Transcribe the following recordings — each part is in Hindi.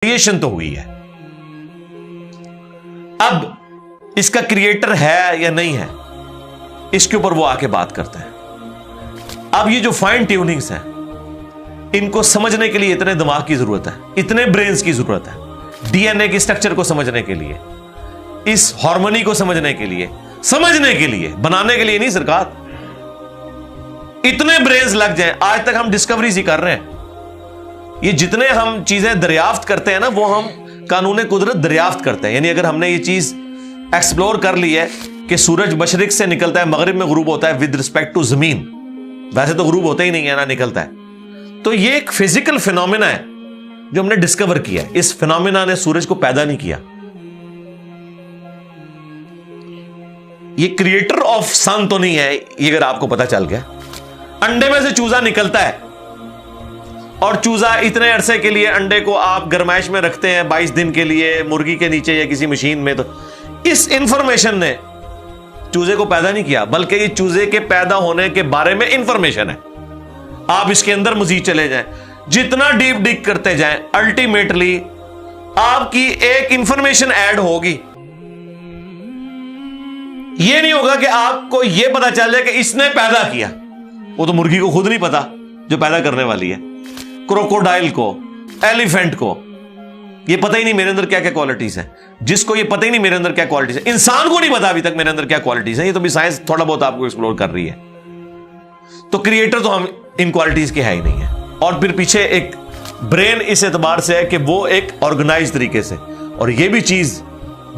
क्रिएशन तो हुई है, अब इसका क्रिएटर है या नहीं है इसके ऊपर वो आके बात करते हैं। अब ये जो फाइन ट्यूनिंग्स हैं इनको समझने के लिए इतने दिमाग की जरूरत है, इतने ब्रेन्स की जरूरत है, डीएनए के स्ट्रक्चर को समझने के लिए, इस हार्मोनी को समझने के लिए, बनाने के लिए नहीं सरकार, इतने ब्रेन्स लग जाएं। आज तक हम डिस्कवरीज ही कर रहे हैं। ये जितने हम चीजें दरियाफ्त करते हैं ना वो हम कानून कुदरत दरियाफ्त करते हैं। यानी अगर हमने ये चीज एक्सप्लोर कर ली है कि सूरज मशरिक से निकलता है मगरिब में गुरूब होता है विद रिस्पेक्ट टू जमीन, वैसे तो गुरूब होता ही नहीं है ना, निकलता है, तो ये एक फिजिकल फिनोमिना है जो हमने डिस्कवर किया है। इस फिनोमिना ने सूरज को पैदा नहीं किया, ये क्रिएटर ऑफ सन तो नहीं है, ये अगर आपको पता चल गया। अंडे में से चूजा निकलता है और चूजा इतने अरसे के लिए अंडे को आप गरमाइश में रखते हैं 22 दिन के लिए मुर्गी के नीचे या किसी मशीन में, तो इस इंफॉर्मेशन ने चूजे को पैदा नहीं किया, बल्कि ये चूजे के पैदा होने के बारे में इंफॉर्मेशन है। आप इसके अंदर मजीद चले जाएं, जितना डीप डिग करते जाएं, अल्टीमेटली आपकी एक इंफॉर्मेशन ऐड होगी। यह नहीं होगा कि आपको यह पता चल जाए कि इसने पैदा किया, वो तो मुर्गी को खुद नहीं पता जो पैदा करने वाली है, क्रोकोडाइल को, एलिफेंट को ये पता ही नहीं मेरे अंदर क्या क्या क्वालिटीज हैं, जिसको ये पता ही नहीं मेरे अंदर क्या क्वालिटीज है, इंसान को नहीं पता अभी तक मेरे अंदर क्या क्वालिटीज है, ये तो भी साइंस थोड़ा बहुत आपको एक्सप्लोर कर रही है। तो क्रिएटर तो हम इन क्वालिटीज के है ही नहीं है। और फिर पीछे एक ब्रेन इस एतबार से है कि वो एक ऑर्गेनाइज तरीके से, और ये भी चीज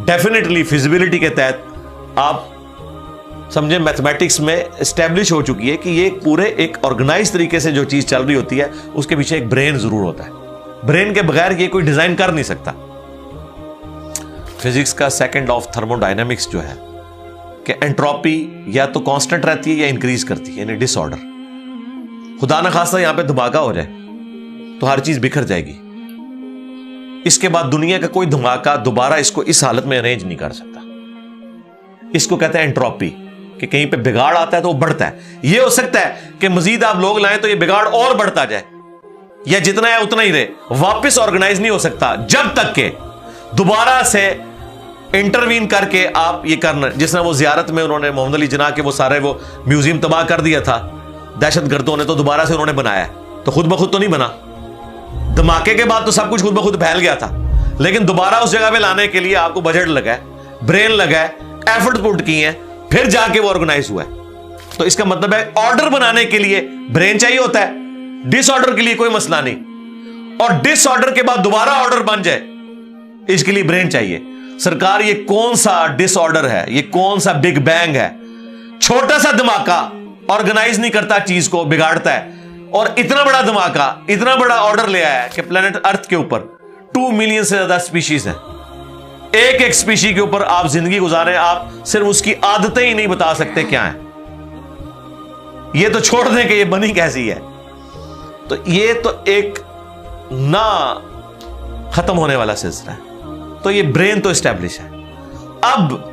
डेफिनेटली फिजिबिलिटी के तहत आप समझे मैथमेटिक्स में एस्टेब्लिश हो चुकी है कि ये पूरे एक ऑर्गेनाइज तरीके से जो चीज चल रही होती है उसके पीछे एक ब्रेन जरूर होता है। ब्रेन के बगैर ये कोई डिजाइन कर नहीं सकता। फिजिक्स का सेकंड ऑफ थर्मोडायनेमिक्स जो है कि एंट्रोपी या तो कांस्टेंट रहती है या इंक्रीज करती है, यानी डिसऑर्डर। खुदा ना खास्ता यहां पे धमाका हो जाए तो हर चीज बिखर जाएगी। इसके बाद दुनिया का कोई धमाका दोबारा इसको इस हालत में अरेंज नहीं कर सकता। इसको कहते हैं एंट्रोपी, कि कहीं पे बिगाड़ आता है तो वो बढ़ता है। ये हो सकता है कि मजीद आप लोग लाएं तो ये बिगाड़ और बढ़ता जाए, या जितना है उतना ही रहे, वापस ऑर्गेनाइज नहीं हो सकता जब तक के दोबारा से इंटरवीन करके आप ये करना। जिस तरह वो जियारत में उन्होंने मोहम्मद अली जिन्ना के वो सारे वो म्यूजियम तबाह कर दिया था दहशतगर्दों ने, तो दोबारा से उन्होंने बनाया, तो खुद ब खुद तो नहीं बना। धमाके के बाद तो सब कुछ खुद ब खुद फैल गया था, लेकिन दोबारा उस जगह पे लाने के लिए आपको बजट लगा है, ब्रेन लगा है, एफर्ट पुट किए हैं, फिर जाके वो ऑर्गेनाइज हुआ है। तो इसका मतलब है ऑर्डर बनाने के लिए ब्रेन चाहिए होता है, डिसऑर्डर के लिए कोई मसला नहीं, और डिसऑर्डर के बाद दोबारा ऑर्डर बन जाए इसके लिए ब्रेन चाहिए। सरकार ये कौन सा डिसऑर्डर है, ये कौन सा बिग बैंग है? छोटा सा धमाका ऑर्गेनाइज नहीं करता, चीज को बिगाड़ता है, और इतना बड़ा धमाका, इतना बड़ा ऑर्डर ले आया कि प्लेनेट अर्थ के ऊपर 2 मिलियन से ज्यादा स्पीशीज हैं। एक एक स्पीशी के ऊपर आप जिंदगी गुजारें, आप सिर्फ उसकी आदतें ही नहीं बता सकते क्या है। ये तो छोड़ दें कि ये बनी कैसी है, तो ये तो एक ना खत्म होने वाला सिलसिला है। तो ये ब्रेन तो एस्टेब्लिश है। अब